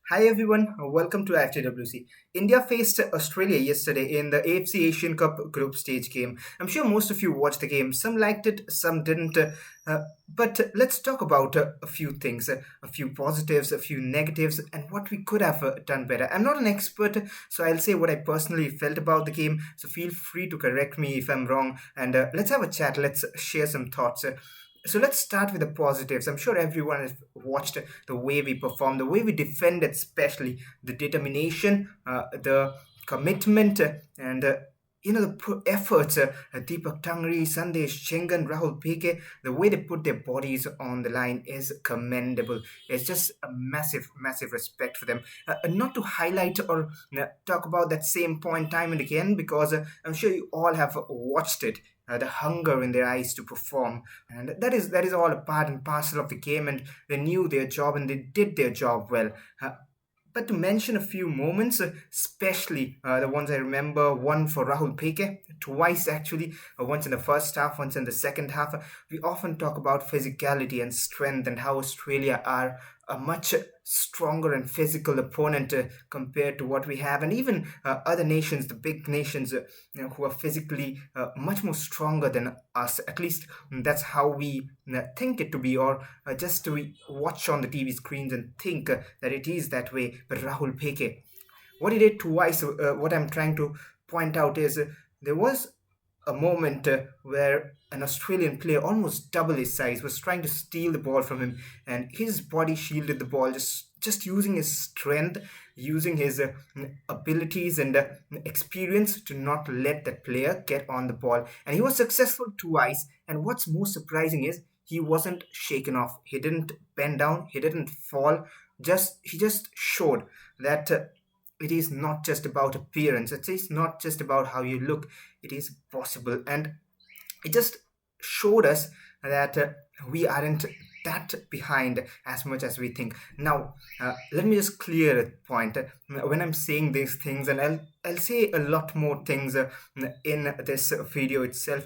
Hi everyone, welcome to FTWC. India faced Australia yesterday in the AFC Asian Cup group stage game. I'm sure most of you watched the game. Some liked it, some didn't. But let's talk about a few things, a few positives, a few negatives, and what we could have done better. I'm not an expert, so I'll say what I personally felt about the game. So feel free to correct me if I'm wrong, and let's have a chat. Let's share some thoughts. So let's start with the positives. I'm sure everyone has watched the way we perform, the way we defend, especially the determination, the commitment, and the efforts. Deepak Tangri, Sandesh Chengan, Rahul Peke, the way they put their bodies on the line is commendable. It's just a massive, massive respect for them. Not to highlight or talk about that same point time and again, because I'm sure you all have watched it. The hunger in their eyes to perform, and that is all a part and parcel of the game, and they knew their job and they did their job well. But to mention a few moments, especially the ones I remember, one for Rahul Peke, twice actually, once in the first half, once in the second half. We often talk about physicality and strength and how Australia are a much stronger and physical opponent compared to what we have, and even other nations, the big nations, who are physically much more stronger than us. At least that's how we think it to be, or just we watch on the TV screens and think that it is that way. But Rahul Peke, what he did twice, what I'm trying to point out is there was a moment where an Australian player, almost double his size, was trying to steal the ball from him, and his body shielded the ball, just using his strength, using his abilities and experience to not let that player get on the ball. And he was successful twice. And what's most surprising is he wasn't shaken off. He didn't bend down. He didn't fall. Just he just showed that it is not just about appearance. It is not just about how you look. It is possible, and it just showed us that we aren't that behind as much as we think. Now, let me just clear a point. When I'm saying these things, and I'll say a lot more things in this video itself,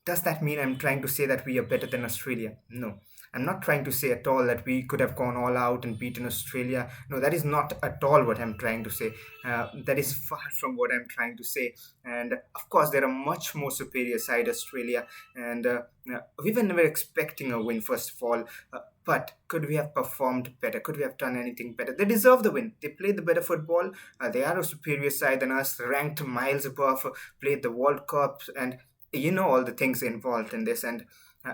does that mean I'm trying to say that we are better than Australia? No. I'm not trying to say at all that we could have gone all out and beaten Australia. No, that is not at all what I'm trying to say. That is far from what I'm trying to say. And of course, they're a much more superior side, Australia. And we were never expecting a win, first of all. But could we have performed better? Could we have done anything better? They deserve the win. They played the better football. They are a superior side than us, ranked miles above, played the World Cup, and all the things involved in this. And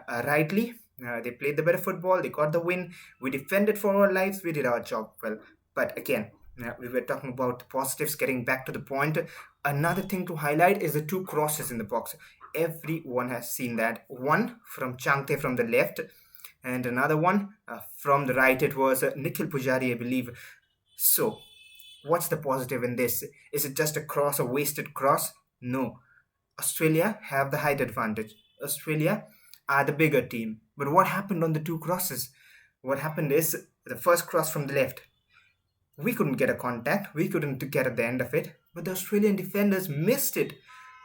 rightly, they played the better football. They got the win. We defended for our lives. We did our job well. But again, we were talking about the positives. Getting back to the point, another thing to highlight is the two crosses in the box. Everyone has seen that. One from Changte from the left, and another one from the right. It was Nikhil Pujari, I believe. So, what's the positive in this? Is it just a cross, a wasted cross? No. Australia have the height advantage. Australia are the bigger team. But what happened on the two crosses? What happened is the first cross from the left. We couldn't get a contact. We couldn't get at the end of it. But the Australian defenders missed it.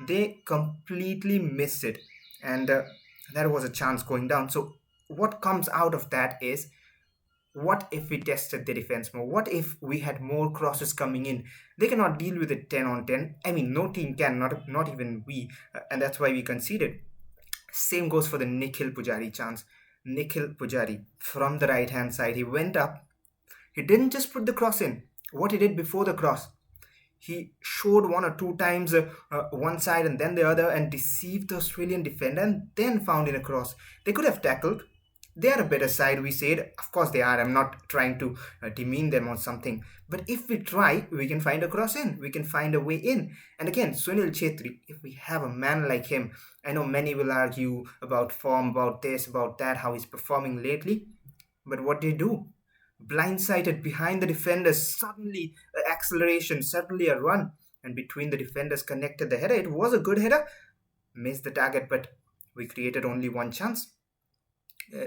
They completely missed it. And there was a chance going down. So what comes out of that is, what if we tested the defense more? What if we had more crosses coming in? They cannot deal with it 10 on 10. I mean, no team can, not even we. And that's why we conceded. Same goes for the Nikhil Pujari chance. Nikhil Pujari from the right hand side, he went up. He didn't just put the cross in. What he did before the cross, he showed one or two times one side and then the other, and deceived the Australian defender, and then found in a cross. They could have tackled. They are a better side, we said. Of course they are. I'm not trying to demean them or something. But if we try, we can find a cross in. We can find a way in. And again, Sunil Chetri, if we have a man like him, I know many will argue about form, about this, about that, how he's performing lately. But what did he do? Blindsided behind the defenders, suddenly acceleration, suddenly a run. And between the defenders connected the header. It was a good header. Missed the target, but we created only one chance.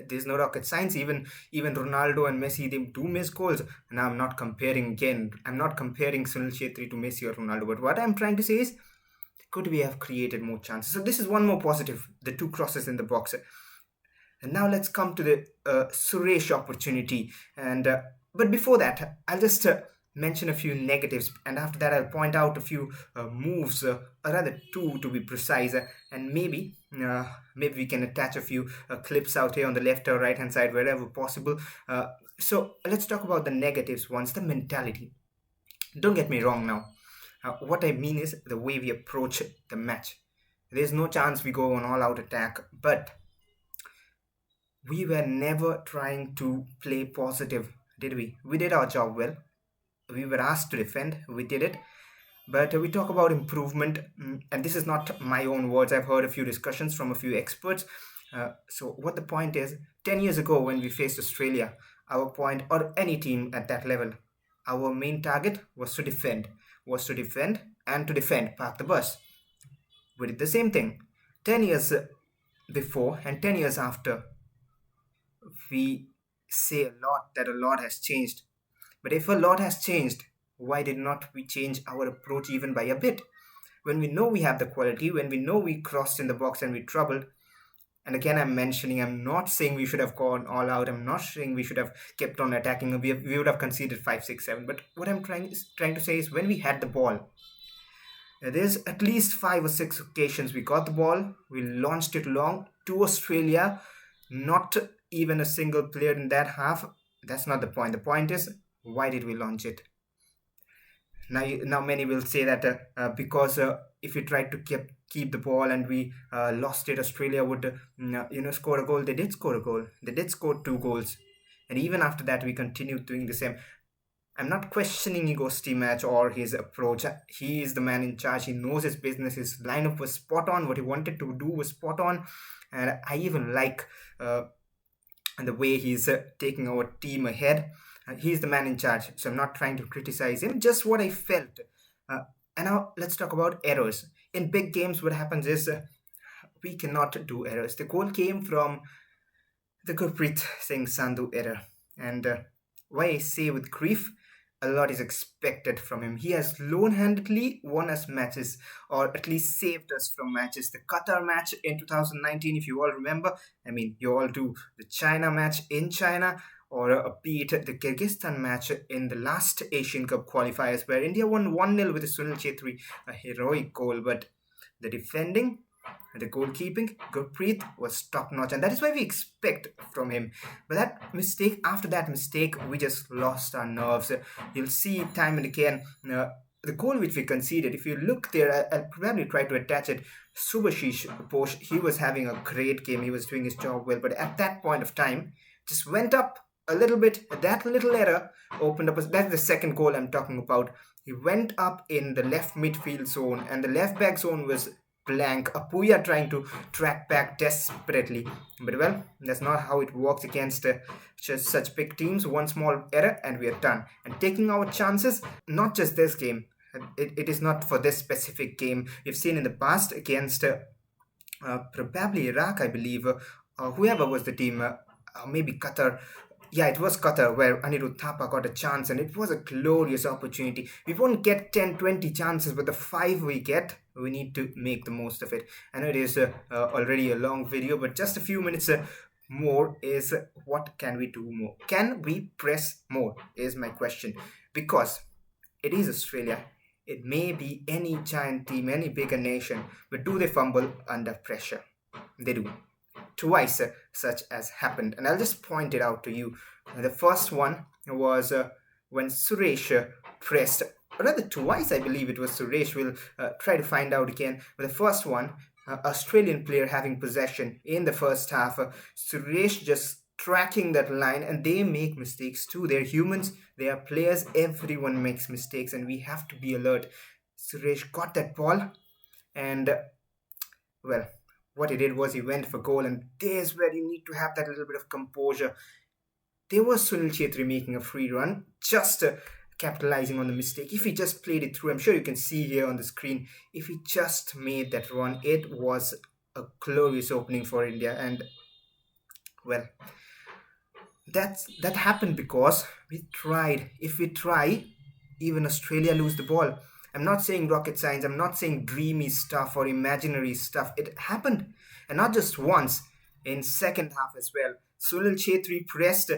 There's no rocket science. Even Ronaldo and Messi, they do miss goals. And I'm not comparing again. I'm not comparing Sunil Chetri to Messi or Ronaldo. But what I'm trying to say is, could we have created more chances? So this is one more positive. The two crosses in the box. And now let's come to the Suresh opportunity. And But before that, I'll just mention a few negatives, and after that, I'll point out a few moves, or rather two to be precise, and maybe we can attach a few clips out here on the left or right hand side wherever possible. Uh, so let's talk about the negatives once. The mentality. Don't get me wrong now. What I mean is the way we approach the match. There's no chance we go on all out attack, but we were never trying to play positive, did we? We did our job well. We were asked to defend, we did it. But we talk about improvement, and this is not my own words. I've heard a few discussions from a few experts. So, what the point is, 10 years ago when we faced Australia, our point, or any team at that level, our main target was to defend and to defend, park the bus. We did the same thing. 10 years before and 10 years after, we say a lot that a lot has changed. But if a lot has changed, why did not we change our approach even by a bit? When we know we have the quality, when we know we crossed in the box and we troubled, and again I'm not saying we should have gone all out. I'm not saying we should have kept on attacking. We would have conceded 5, 6, 7. But what I'm trying to say is when we had the ball, there's at least 5 or 6 occasions we got the ball, we launched it long to Australia, not even a single player in that half. That's not the point. The point is, why did we launch it? Now many will say that because if we tried to keep the ball and we lost it, Australia would score a goal. They did score a goal. They did score 2 goals, and even after that, we continued doing the same. I'm not questioning Igor's team match or his approach. He is the man in charge. He knows his business. His lineup was spot on. What he wanted to do was spot on, and I even like the way he's taking our team ahead. He's the man in charge, so I'm not trying to criticize him. Just what I felt. Uh, and now let's talk about errors. In big games, what happens is we cannot do errors. The goal came from the Gurpreet Singh Sandhu error, and why I say with grief, a lot is expected from him. He has lone-handedly won us matches, or at least saved us from matches. The Qatar match in 2019, if you all remember, I mean, you all do. The China match in China, or be it the Kyrgyzstan match in the last Asian Cup qualifiers, where India won 1-0 with a Sunil Chetri, a heroic goal. But the defending, the goalkeeping, Gurpreet was top notch, and that is why we expect from him. But after that mistake, we just lost our nerves. You'll see time and again the goal which we conceded. If you look there, I'll probably try to attach it. Subhashish Bose, he was having a great game. He was doing his job well, but at that point of time, just went up a little bit. That little error opened up. That's the second goal I'm talking about. He went up in the left midfield zone, and the left back zone was blank. Apuya trying to track back desperately, but well, that's not how it works against just such big teams. One small error and we are done. And taking our chances, not just this game. It is not for this specific game. We've seen in the past against probably Iraq, I believe, whoever was the team, maybe Qatar. Yeah, it was Qatar where Anirudh Thapa got a chance, and it was a glorious opportunity. We won't get 10, 20 chances, but the 5 we get, we need to make the most of it. I know it is already a long video, but just a few minutes more is what can we do more? Can we press more? Is my question. Because it is Australia. It may be any giant team, any bigger nation, but do they fumble under pressure? They do. Twice such as happened, and I'll just point it out to you. The first one was when Suresh pressed, or rather twice I believe it was Suresh. We'll try to find out again. But the first one, Australian player having possession in the first half, Suresh just tracking that line, and they make mistakes too. They're humans, they are players, everyone makes mistakes, and we have to be alert. Suresh got that ball, and well, what he did was he went for goal, and there's where you need to have that little bit of composure. There was Sunil Chetri making a free run, just capitalizing on the mistake. If he just played it through, I'm sure you can see here on the screen, if he just made that run, it was a glorious opening for India. And well, that happened because we tried. If we try, even Australia lose the ball. I'm not saying rocket science, I'm not saying dreamy stuff or imaginary stuff. It happened. And not just once, in second half as well. Sunil Chetri pressed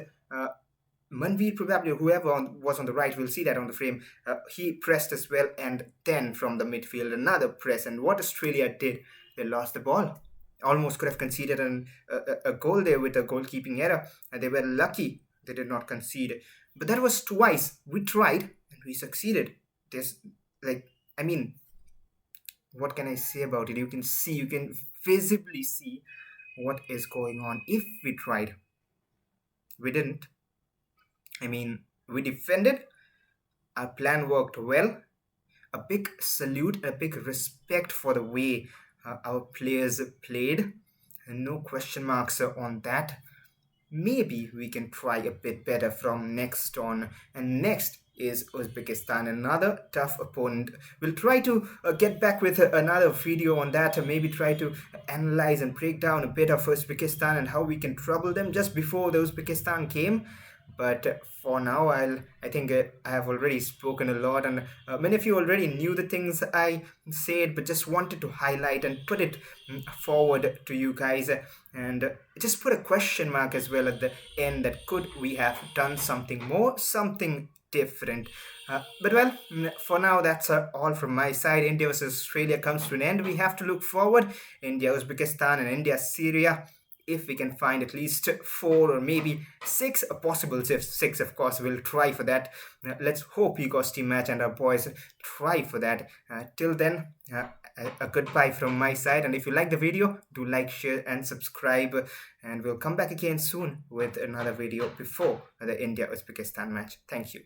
Manveer, probably whoever was on the right, we'll see that on the frame. He pressed as well, and then from the midfield, another press. And what Australia did, they lost the ball. Almost could have conceded a goal there with a goalkeeping error. And they were lucky they did not concede. But that was twice. We tried and we succeeded. There's like, I mean, what can I say about it? You can visibly see what is going on. If we tried, we didn't. I mean, we defended, our plan worked well. A big salute, a big respect for the way our players played. And no question marks on that. Maybe we can try a bit better from next on. And next is Uzbekistan, another tough opponent. We'll try to get back with another video on that, and maybe try to analyze and break down a bit of Uzbekistan and how we can trouble them just before the Uzbekistan came. But for now, I think I have already spoken a lot, and many of you already knew the things I said, but just wanted to highlight and put it forward to you guys, and just put a question mark as well at the end, that could we have done something more, something different. But well, for now, that's all from my side. India versus Australia comes to an end. We have to look forward. India, Uzbekistan, and India, Syria. If we can find at least 4 or maybe 6 possible, if 6, of course, we'll try for that. Let's hope you got team match and our boys try for that. Till then, a goodbye from my side. And if you like the video, do like, share, and subscribe. And we'll come back again soon with another video before the India-Uzbekistan match. Thank you.